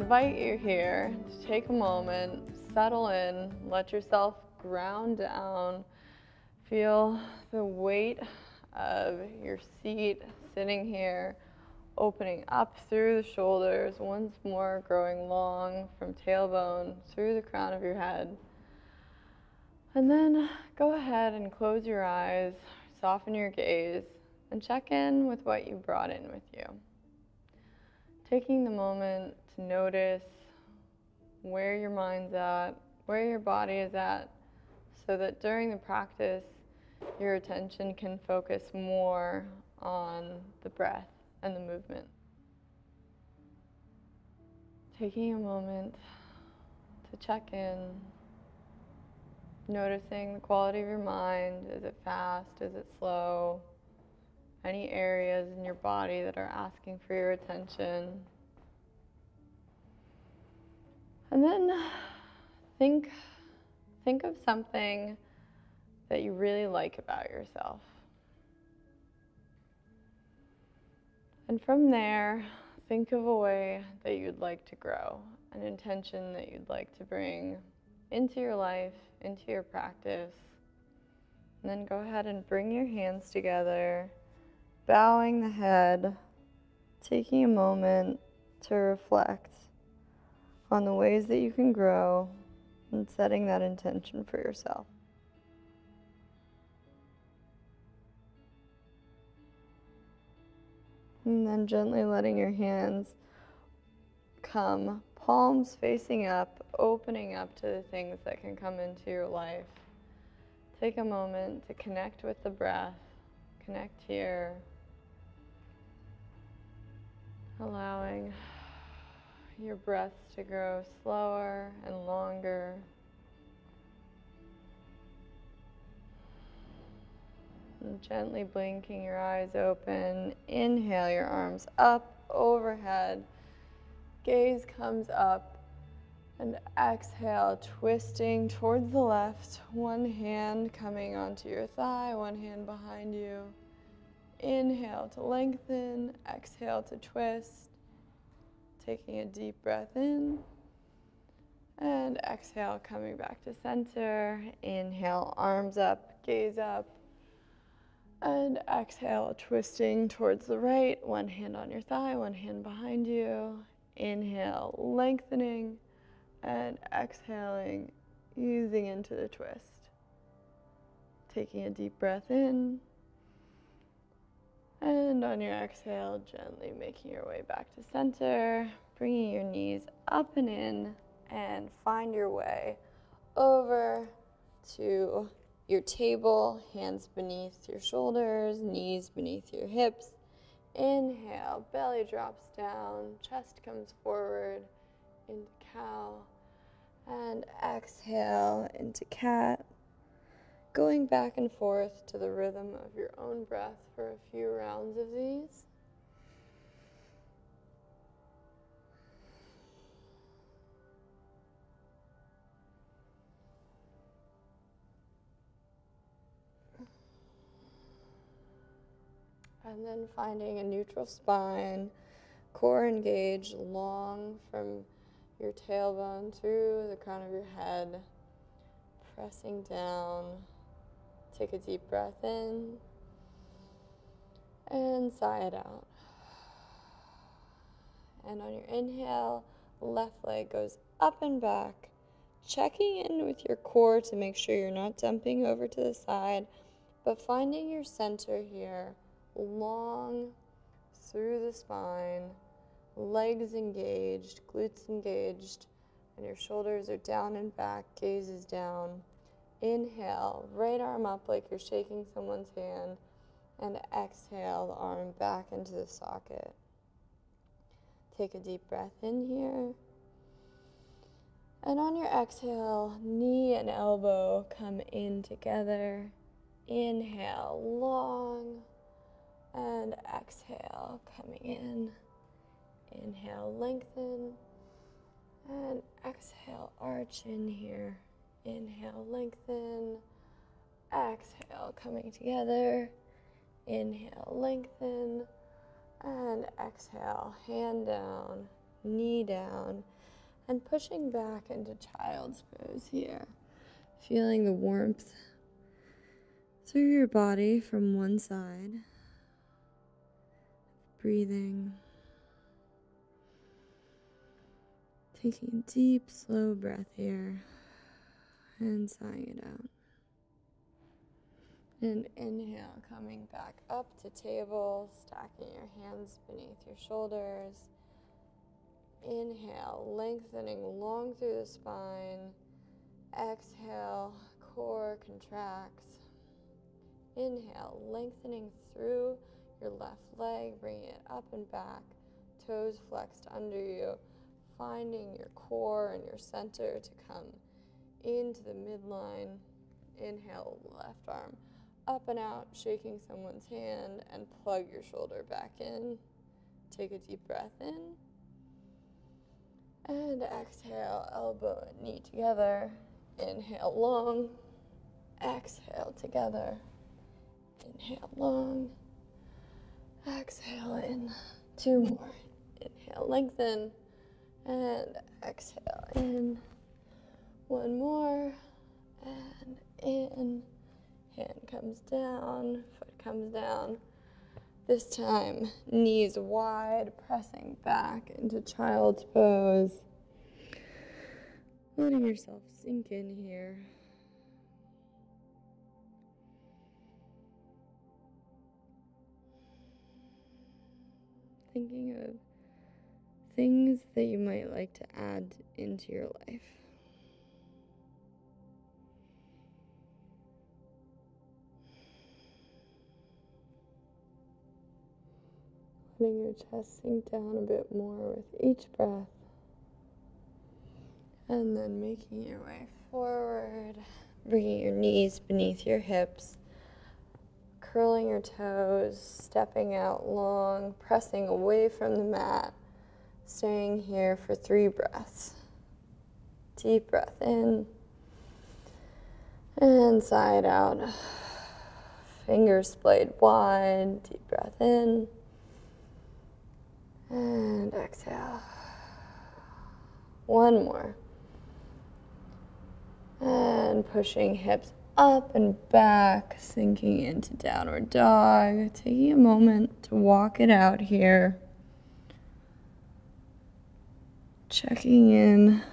invite you here to take a moment, settle in, let yourself ground down, feel the weight of your seat sitting here, opening up through the shoulders, once more growing long from tailbone through the crown of your head. And then go ahead and close your eyes, soften your gaze, and check in with what you brought in with you. Taking the moment to notice where your mind's at, where your body is at, so that during the practice, your attention can focus more on the breath and the movement. Taking a moment to check in, noticing the quality of your mind. Is it fast? Is it slow? Any areas in your body that are asking for your attention. And then think of something that you really like about yourself. And from there, think of a way that you'd like to grow, an intention that you'd like to bring into your life, into your practice. And then go ahead and bring your hands together, bowing the head, taking a moment to reflect on the ways that you can grow and setting that intention for yourself. And then gently letting your hands come, palms facing up, opening up to the things that can come into your life. Take a moment to connect with the breath, connect here, allowing your breaths to grow slower and longer. And gently blinking your eyes open. Inhale your arms up, overhead. Gaze comes up. And exhale, twisting towards the left. One hand coming onto your thigh, one hand behind you. Inhale to lengthen, exhale to twist. Taking a deep breath in. And exhale, coming back to center. Inhale, arms up, gaze up. And exhale, twisting towards the right, one hand on your thigh, one hand behind you. Inhale, lengthening, and exhaling, easing into the twist. Taking a deep breath in, and on your exhale, gently making your way back to center, bringing your knees up and in, and find your way over to your table, hands beneath your shoulders, knees beneath your hips. Inhale, belly drops down, chest comes forward into cow, and exhale into cat. Going back and forth to the rhythm of your own breath for a few rounds of these. And then finding a neutral spine, core engaged, long from your tailbone through the crown of your head, pressing down. Take a deep breath in and sigh it out. And on your inhale, left leg goes up and back, checking in with your core to make sure you're not dumping over to the side, but finding your center here. Long through the spine, legs engaged, glutes engaged, and your shoulders are down and back, gaze is down. Inhale, right arm up like you're shaking someone's hand, and exhale, the arm back into the socket. Take a deep breath in here. And on your exhale, knee and elbow come in together. Inhale, long. And exhale, coming in. Inhale, lengthen. And exhale, arch in here. Inhale, lengthen. Exhale, coming together. Inhale, lengthen. And exhale, hand down, knee down. And pushing back into child's pose here. Feeling the warmth through your body from one side. Breathing. Taking a deep, slow breath here. And sighing it out. And inhale, coming back up to table, stacking your hands beneath your shoulders. Inhale, lengthening long through the spine. Exhale, core contracts. Inhale, lengthening through your left leg, bringing it up and back, toes flexed under you, finding your core and your center to come into the midline. Inhale, left arm up and out, shaking someone's hand, and plug your shoulder back in. Take a deep breath in. And exhale, elbow and knee together. Inhale, long. Exhale, together. Inhale, long. Exhale, in. 2 more. Inhale, lengthen. And exhale, in. 1 more. And in. Hand comes down, foot comes down. This time, knees wide, pressing back into child's pose. Letting yourself sink in here. Thinking of things that you might like to add into your life. Letting your chest sink down a bit more with each breath. And then making your way forward, bringing your knees beneath your hips, curling your toes, stepping out long, pressing away from the mat, staying here for 3 breaths. Deep breath in, and side out. Fingers splayed wide, deep breath in, and exhale. 1 more. And pushing hips up and back, sinking into downward dog. Taking a moment to walk it out here. Checking in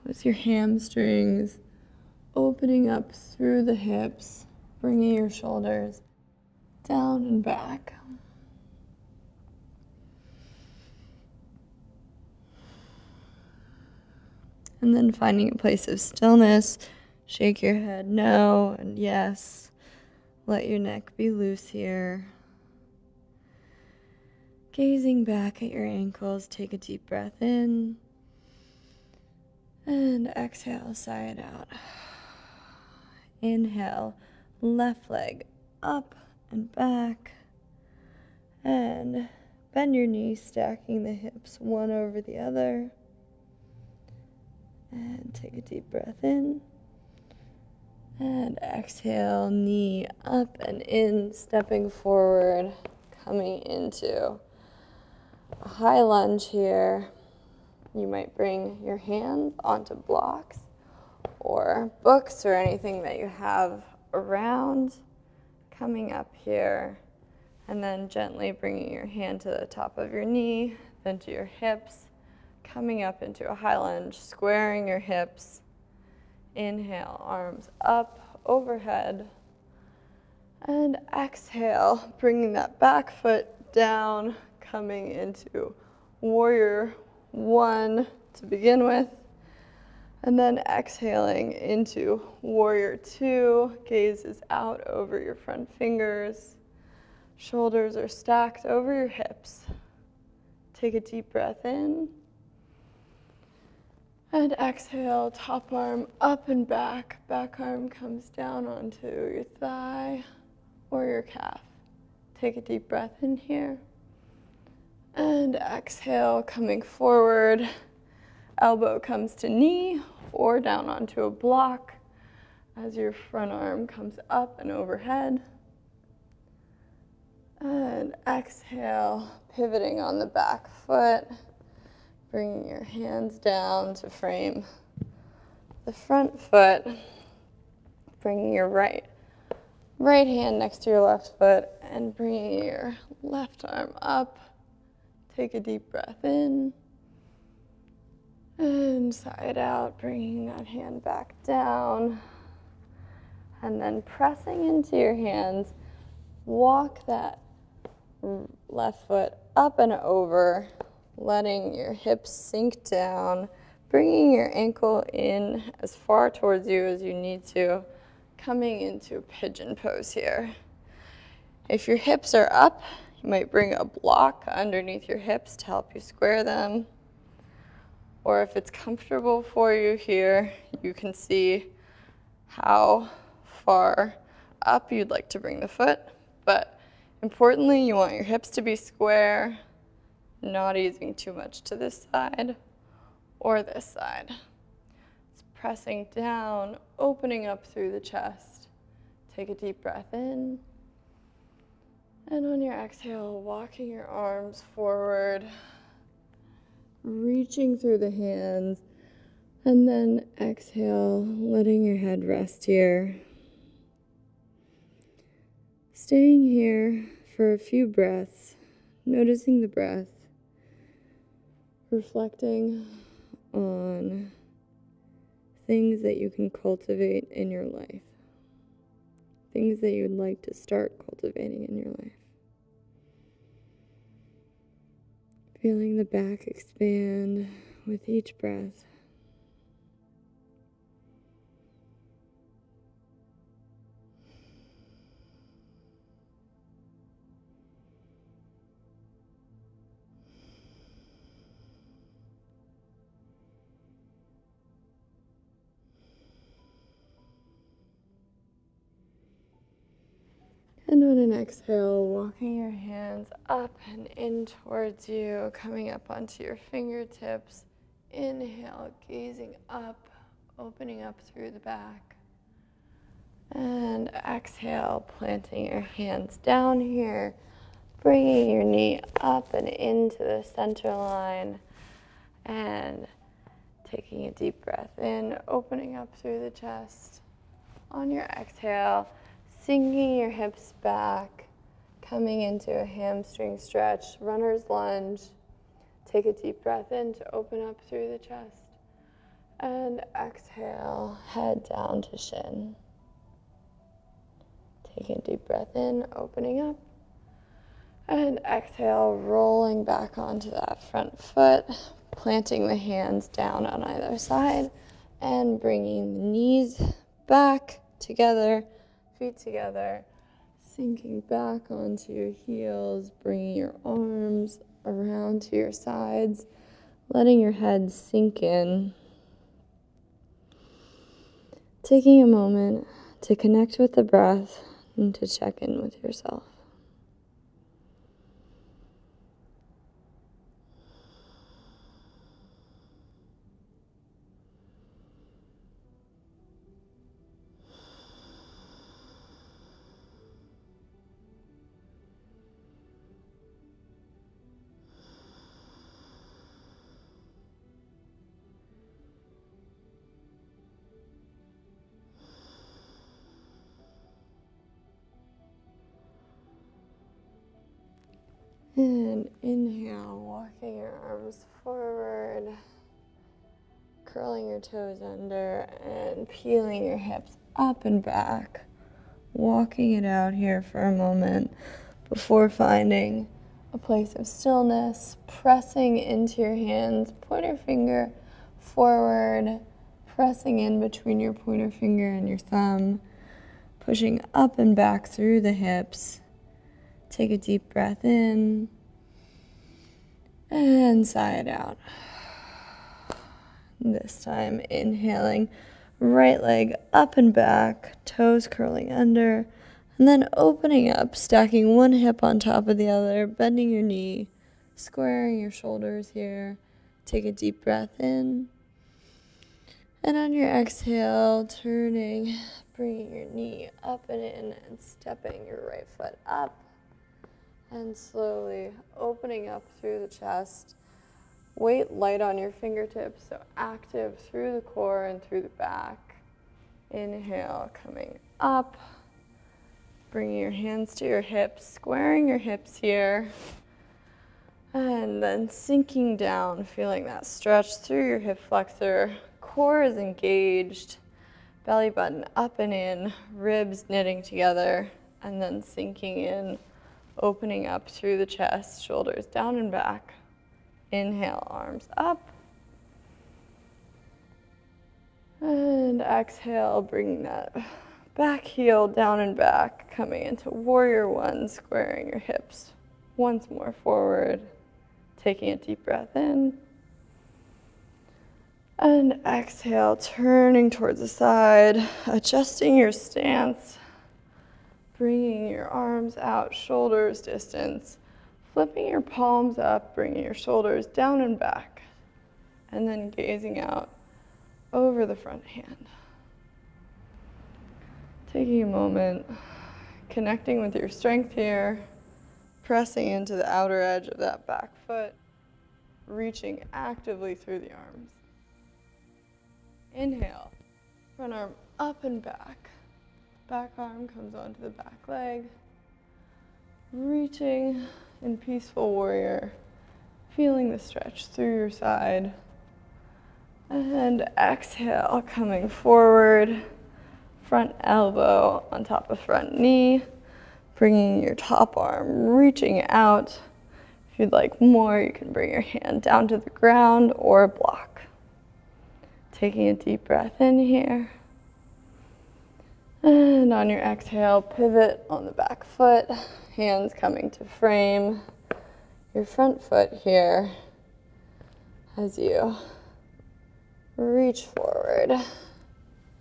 with your hamstrings, opening up through the hips, bringing your shoulders down and back. And then finding a place of stillness, shake your head no and yes. Let your neck be loose here. Gazing back at your ankles, take a deep breath in. And exhale, sigh it out. Inhale, left leg up and back. And bend your knees, stacking the hips one over the other. And take a deep breath in. And exhale, knee up and in, stepping forward, coming into a high lunge here. You might bring your hands onto blocks or books or anything that you have around, coming up here, and then gently bringing your hand to the top of your knee, then to your hips, coming up into a high lunge, squaring your hips. Inhale, arms up, overhead. And exhale, bringing that back foot down, coming into warrior 1 to begin with. And then exhaling into warrior 2. Gaze is out over your front fingers. Shoulders are stacked over your hips. Take a deep breath in. And exhale, top arm up and back. Back arm comes down onto your thigh or your calf. Take a deep breath in here. And exhale, coming forward. Elbow comes to knee or down onto a block as your front arm comes up and overhead. And exhale, pivoting on the back foot. Bringing your hands down to frame the front foot. Bringing your right hand next to your left foot and bringing your left arm up. Take a deep breath in and sigh it out, bringing that hand back down. And then pressing into your hands, walk that left foot up and over, letting your hips sink down, bringing your ankle in as far towards you as you need to, coming into a pigeon pose here. If your hips are up, you might bring a block underneath your hips to help you square them. Or if it's comfortable for you here, you can see how far up you'd like to bring the foot. But importantly, you want your hips to be square, not easing too much to this side or this side. It's pressing down, opening up through the chest. Take a deep breath in. And on your exhale, walking your arms forward, reaching through the hands, and then exhale, letting your head rest here. Staying here for a few breaths, noticing the breath, reflecting on things that you can cultivate in your life, things that you would like to start cultivating in your life. Feeling the back expand with each breath. And on an exhale, walking your hands up and in towards you, coming up onto your fingertips. Inhale, gazing up, opening up through the back. And exhale, planting your hands down here, bringing your knee up and into the center line. And taking a deep breath in, opening up through the chest. On your exhale, sinking your hips back, coming into a hamstring stretch, runner's lunge. Take a deep breath in to open up through the chest. And exhale, head down to shin. Taking a deep breath in, opening up. And exhale, rolling back onto that front foot, planting the hands down on either side, and bringing the knees back together, feet together, sinking back onto your heels, bringing your arms around to your sides, letting your head sink in. Taking a moment to connect with the breath and to check in with yourself. And inhale, walking your arms forward, curling your toes under and peeling your hips up and back, walking it out here for a moment before finding a place of stillness, pressing into your hands, pointer finger forward, pressing in between your pointer finger and your thumb, pushing up and back through the hips. Take a deep breath in and sigh it out. This time inhaling, right leg up and back, toes curling under, and then opening up, stacking one hip on top of the other, bending your knee, squaring your shoulders here. Take a deep breath in. And on your exhale, turning, bringing your knee up and in and stepping your right foot up. And slowly opening up through the chest, Weight light on your fingertips, so active through the core and through the back. Inhale, coming up. Bringing your hands to your hips, squaring your hips here. And then sinking down, feeling that stretch through your hip flexor. Core is engaged. Belly button up and in, ribs knitting together, and then sinking in, opening up through the chest, shoulders down and back. Inhale, arms up. And exhale, bringing that back heel down and back, coming into warrior one, squaring your hips once more forward, taking a deep breath in. And exhale, turning towards the side, adjusting your stance, bringing your arms out, shoulders distance, flipping your palms up, bringing your shoulders down and back, and then gazing out over the front hand. Taking a moment, connecting with your strength here, pressing into the outer edge of that back foot, reaching actively through the arms. Inhale, front arm up and back. Back arm comes onto the back leg. Reaching in peaceful warrior, feeling the stretch through your side. And exhale, coming forward, front elbow on top of front knee, bringing your top arm, reaching out. If you'd like more, you can bring your hand down to the ground or block. Taking a deep breath in here. And on your exhale, pivot on the back foot, hands coming to frame your front foot here as you reach forward,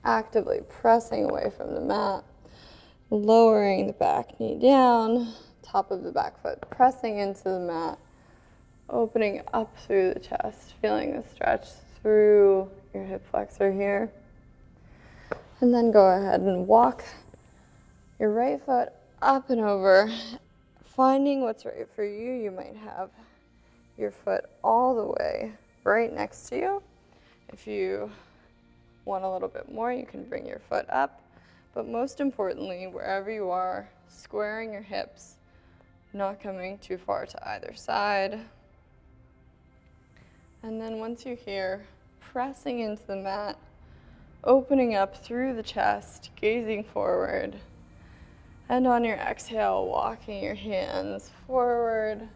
actively pressing away from the mat, lowering the back knee down, top of the back foot pressing into the mat, opening up through the chest, feeling the stretch through your hip flexor here. And then go ahead and walk your right foot up and over, finding what's right for you. You might have your foot all the way right next to you. If you want a little bit more, you can bring your foot up. But most importantly, wherever you are, squaring your hips, not coming too far to either side. And then once you're here, pressing into the mat, opening up through the chest, gazing forward. And on your exhale, walking your hands forward,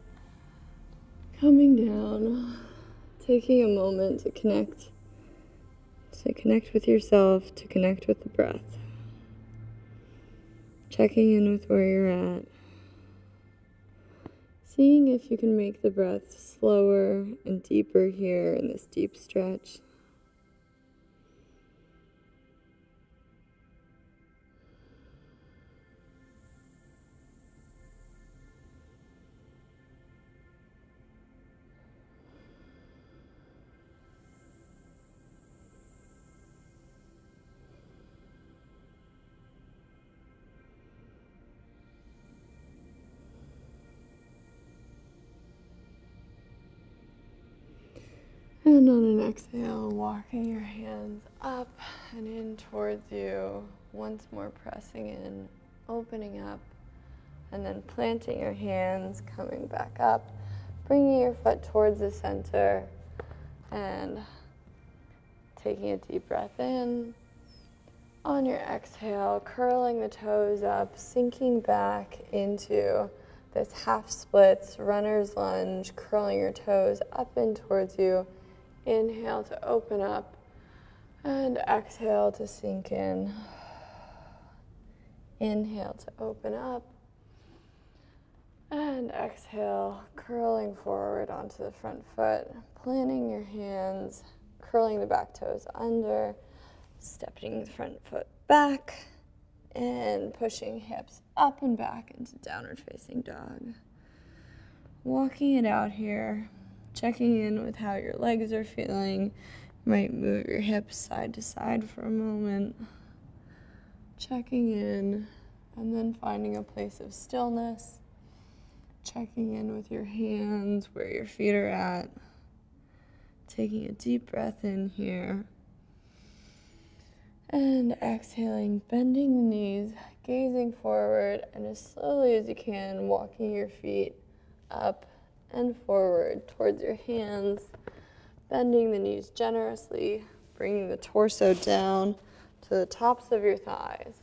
coming down, taking a moment to connect with yourself, to connect with the breath. Checking in with where you're at. Seeing if you can make the breath slower and deeper here in this deep stretch. And on an exhale, walking your hands up and in towards you. Once more pressing in, opening up, and then planting your hands, coming back up, bringing your foot towards the center, and taking a deep breath in. On your exhale, curling the toes up, sinking back into this half splits, runner's lunge, curling your toes up and towards you. Inhale to open up, and exhale to sink in. Inhale to open up, and exhale, curling forward onto the front foot, planting your hands, curling the back toes under, stepping the front foot back, and pushing hips up and back into downward facing dog. Walking it out here. Checking in with how your legs are feeling. You might move your hips side to side for a moment. Checking in, and then finding a place of stillness. Checking in with your hands, where your feet are at. Taking a deep breath in here. And exhaling, bending the knees, gazing forward, and as slowly as you can, walking your feet up and forward towards your hands, bending the knees generously, bringing the torso down to the tops of your thighs,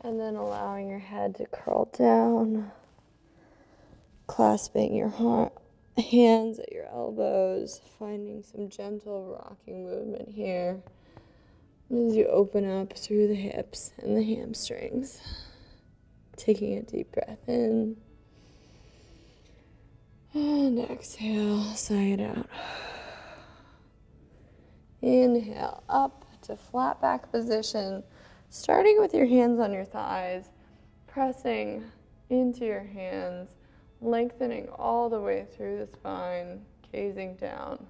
and then allowing your head to curl down, clasping your hands at your elbows, finding some gentle rocking movement here as you open up through the hips and the hamstrings. Taking a deep breath in. And exhale, sigh it out. Inhale up to flat back position, starting with your hands on your thighs, pressing into your hands, lengthening all the way through the spine, gazing down.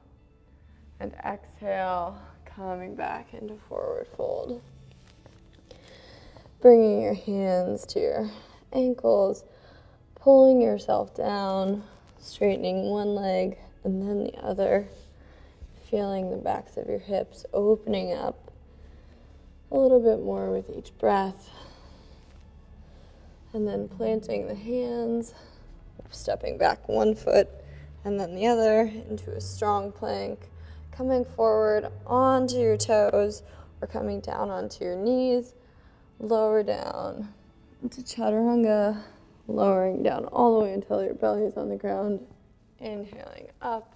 And exhale, coming back into forward fold. Bringing your hands to your ankles, pulling yourself down, straightening one leg and then the other, feeling the backs of your hips opening up a little bit more with each breath. And then planting the hands, stepping back one foot and then the other into a strong plank, coming forward onto your toes or coming down onto your knees, lower down into chaturanga, lowering down all the way until your belly is on the ground, inhaling up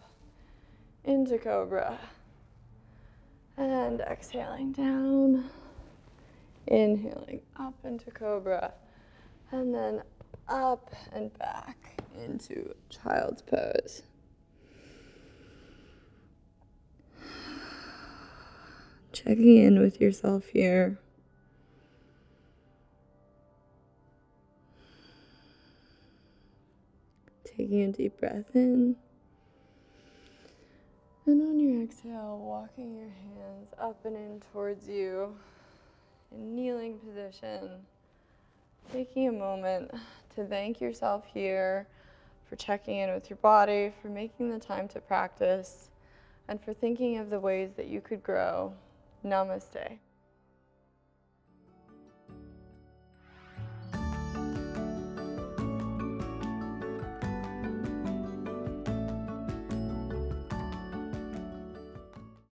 into cobra, and exhaling down, inhaling up into cobra, and then up and back into child's pose. Checking in with yourself here. Taking a deep breath in. And on your exhale, walking your hands up and in towards you in kneeling position. Taking a moment to thank yourself here for checking in with your body, for making the time to practice, and for thinking of the ways that you could grow. Namaste.